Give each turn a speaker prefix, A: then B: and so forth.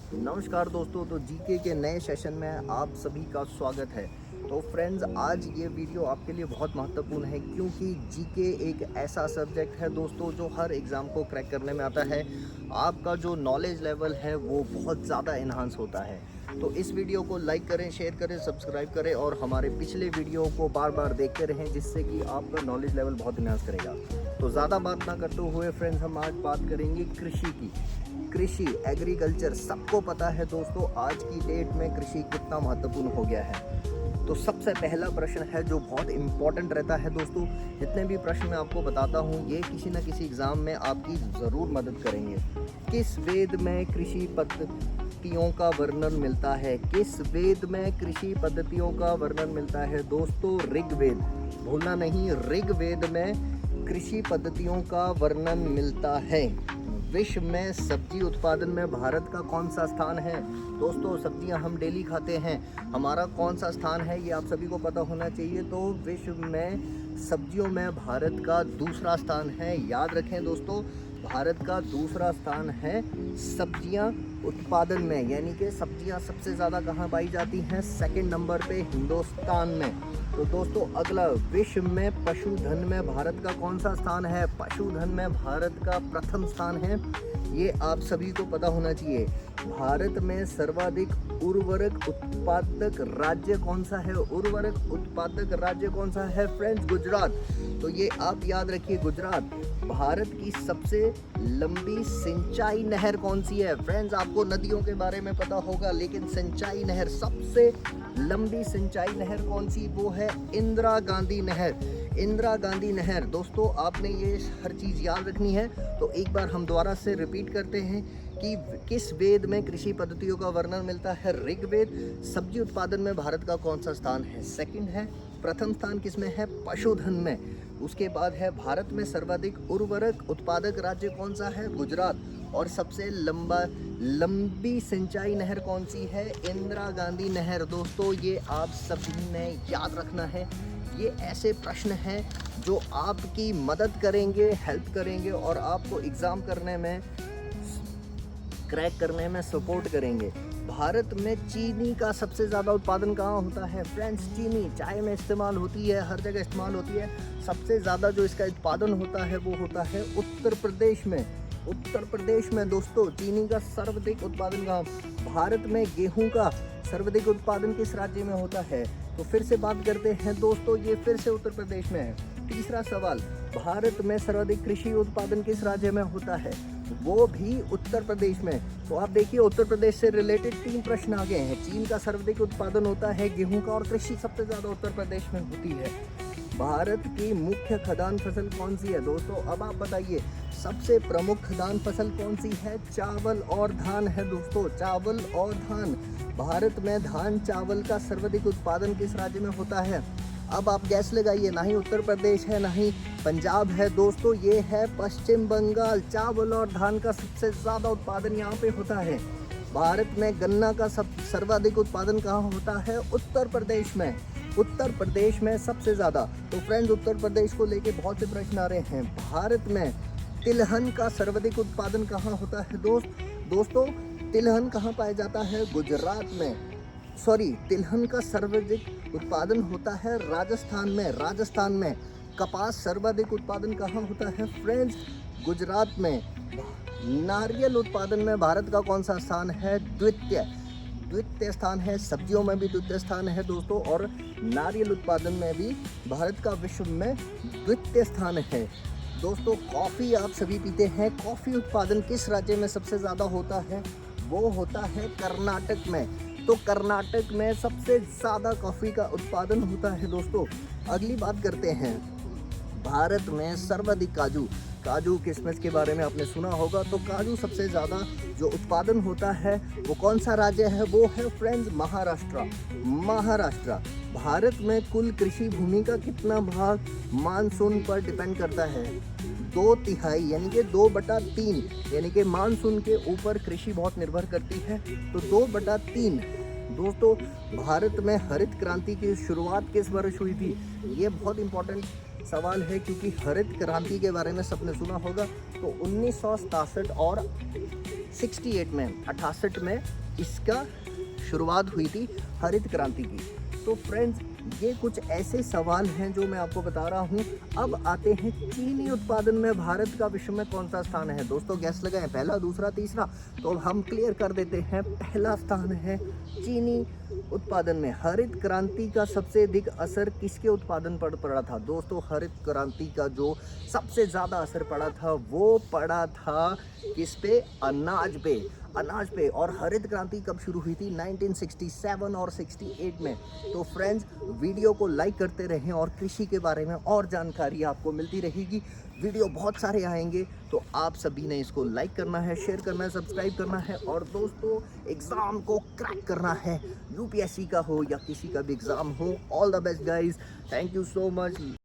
A: नमस्कार दोस्तों, तो जीके के नए सेशन में आप सभी का स्वागत है। तो फ्रेंड्स, आज ये वीडियो आपके लिए बहुत महत्वपूर्ण है क्योंकि जीके एक ऐसा सब्जेक्ट है दोस्तों जो हर एग्ज़ाम को क्रैक करने में आता है। आपका जो नॉलेज लेवल है वो बहुत ज़्यादा इन्हांस होता है। तो इस वीडियो को लाइक करें, शेयर करें, सब्सक्राइब करें और हमारे पिछले वीडियो को बार बार देखते रहें, जिससे कि आपका नॉलेज लेवल बहुत इन्हांस करेगा। तो ज़्यादा बात ना करते हुए फ्रेंड्स, हम आज बात करेंगे कृषि की। कृषि, एग्रीकल्चर, सबको पता है दोस्तों आज की डेट में कृषि कितना महत्वपूर्ण हो गया है। तो सबसे पहला प्रश्न है जो बहुत इम्पोर्टेंट रहता है दोस्तों। जितने भी प्रश्न मैं आपको बताता हूँ ये किसी न किसी एग्ज़ाम में आपकी ज़रूर मदद करेंगे। किस वेद में कृषि पद्धतियों का वर्णन मिलता है? किस वेद में कृषि पद्धतियों का वर्णन मिलता है दोस्तों? ऋग्वेद, भूलना नहीं, ऋग्वेद में कृषि पद्धतियों का वर्णन मिलता है। विश्व में सब्जी उत्पादन में भारत का कौन सा स्थान है? दोस्तों, सब्जियां हम डेली खाते हैं, हमारा कौन सा स्थान है ये आप सभी को पता होना चाहिए। तो विश्व में सब्जियों में भारत का दूसरा स्थान है। याद रखें दोस्तों, भारत का दूसरा स्थान है सब्जियां उत्पादन में, यानी कि सब्जियां सबसे ज़्यादा कहाँ पाई जाती हैं? सेकंड नंबर पे हिंदुस्तान में। तो दोस्तों, अगला, विश्व में पशुधन में भारत का कौन सा स्थान है? पशुधन में भारत का प्रथम स्थान है, ये आप सभी को पता होना चाहिए। भारत में सर्वाधिक उर्वरक उत्पादक राज्य कौन सा है? उर्वरक उत्पादक राज्य कौन सा है फ्रेंड्स? गुजरात। तो ये आप याद रखिए, गुजरात। भारत की सबसे लंबी सिंचाई नहर कौन सी है? फ्रेंड्स, आपको नदियों के बारे में पता होगा, लेकिन सिंचाई नहर, सबसे लंबी सिंचाई नहर कौन सी? वो है इंदिरा गांधी नहर। इंदिरा गांधी नहर। दोस्तों, आपने ये हर चीज़ याद रखनी है। तो एक बार हम दोबारा से रिपीट करते हैं कि किस वेद में कृषि पद्धतियों का वर्णन मिलता है? ऋग्वेद। सब्जी उत्पादन में भारत का कौन सा स्थान है? सेकंड है। प्रथम स्थान किसमें है? पशुधन में। उसके बाद है भारत में सर्वाधिक उर्वरक उत्पादक राज्य कौन सा है? गुजरात। और सबसे लंबी सिंचाई नहर कौन सी है? इंदिरा गांधी नहर। दोस्तों, ये आप सभी ने याद रखना है। ये ऐसे प्रश्न हैं जो आपकी मदद करेंगे, हेल्प करेंगे और आपको एग्ज़ाम करने में, क्रैक करने में सपोर्ट करेंगे। भारत में चीनी का सबसे ज़्यादा उत्पादन कहाँ होता है? फ्रेंड्स, चीनी चाय में इस्तेमाल होती है, हर जगह इस्तेमाल होती है। सबसे ज़्यादा जो इसका उत्पादन होता है वो होता है उत्तर प्रदेश में। उत्तर प्रदेश में दोस्तों चीनी का सर्वाधिक उत्पादन कहाँ? भारत में गेहूं का सर्वाधिक उत्पादन किस राज्य में होता है? तो फिर से बात करते हैं दोस्तों, ये फिर से उत्तर प्रदेश में है। तीसरा सवाल, भारत में सर्वाधिक कृषि उत्पादन किस राज्य में होता है? वो भी उत्तर प्रदेश में। तो आप देखिए, उत्तर प्रदेश से रिलेटेड 3 प्रश्न आ गए हैं। चीन का सर्वाधिक उत्पादन होता है गेहूं का, और कृषि सबसे ज़्यादा उत्तर प्रदेश में होती है। भारत की मुख्य खाद्यान्न फसल कौन सी है? दोस्तों, अब आप बताइए, सबसे प्रमुख खाद्यान्न फसल कौन सी है? चावल और धान है दोस्तों, चावल और धान। भारत में धान चावल का सर्वाधिक उत्पादन किस राज्य में होता है? अब आप गैस लगाइए, ना ही उत्तर प्रदेश है ना ही पंजाब है दोस्तों, ये है पश्चिम बंगाल। चावल और धान का सबसे ज़्यादा उत्पादन यहाँ पे होता है। भारत में गन्ना का सर्वाधिक उत्पादन कहाँ होता है? उत्तर प्रदेश में। उत्तर प्रदेश में सबसे ज़्यादा। तो फ्रेंड्स, उत्तर प्रदेश को लेके बहुत से प्रश्न आ रहे हैं। भारत में तिलहन का सर्वाधिक उत्पादन कहाँ होता है? दोस्तों, तिलहन कहाँ पाया जाता है? गुजरात में। तिलहन का सर्वाधिक उत्पादन होता है राजस्थान में। राजस्थान में। कपास सर्वाधिक उत्पादन कहाँ होता है फ्रेंड्स? गुजरात में। नारियल उत्पादन में भारत का कौन सा स्थान है? द्वितीय स्थान है। सब्जियों में भी द्वितीय स्थान है दोस्तों, और नारियल उत्पादन में भी भारत का विश्व में द्वितीय स्थान है। दोस्तों, कॉफ़ी आप सभी पीते हैं। कॉफ़ी उत्पादन किस राज्य में सबसे ज़्यादा होता है? वो होता है कर्नाटक में। तो कर्नाटक में सबसे ज़्यादा कॉफ़ी का उत्पादन होता है दोस्तों। अगली बात करते हैं, भारत में सर्वाधिक काजू किशमिश के बारे में आपने सुना होगा। तो काजू सबसे ज़्यादा जो उत्पादन होता है वो कौन सा राज्य है? वो है फ्रेंड्स महाराष्ट्र। भारत में कुल कृषि भूमि का कितना भाग मानसून पर डिपेंड करता है? 2/3, यानी कि 2/3, यानी कि मानसून के ऊपर कृषि बहुत निर्भर करती है। तो 2/3। दोस्तों, भारत में हरित क्रांति की शुरुआत किस वर्ष हुई थी? ये बहुत इंपॉर्टेंट सवाल है क्योंकि हरित क्रांति के बारे में सबने सुना होगा। तो 1967 और 68 में 68 में इसका शुरुआत हुई थी हरित क्रांति की। तो फ्रेंड्स ये कुछ ऐसे सवाल हैं जो मैं आपको बता रहा हूँ। अब आते हैं चीनी उत्पादन में भारत का विश्व में कौन सा स्थान है। दोस्तों गैस लगाएं, पहला, दूसरा, तीसरा। तो अब हम क्लियर कर देते हैं, पहला स्थान है चीनी उत्पादन में। हरित क्रांति का सबसे अधिक असर किसके उत्पादन पर पड़ा था। दोस्तों हरित क्रांति का जो सबसे ज़्यादा असर पड़ा था वो पड़ा था किस पे, अनाज पे, अनाज पे। और हरित क्रांति कब शुरू हुई थी, 1967 और 68 में। तो फ्रेंड्स वीडियो को लाइक करते रहें और कृषि के बारे में और जानकारी आपको मिलती रहेगी। वीडियो बहुत सारे आएंगे, तो आप सभी ने इसको लाइक करना है, शेयर करना है, सब्सक्राइब करना है। और दोस्तों एग्ज़ाम को क्रैक करना है, यूपीएससी का हो या किसी का भी एग्ज़ाम हो। All the best guys, thank you so much.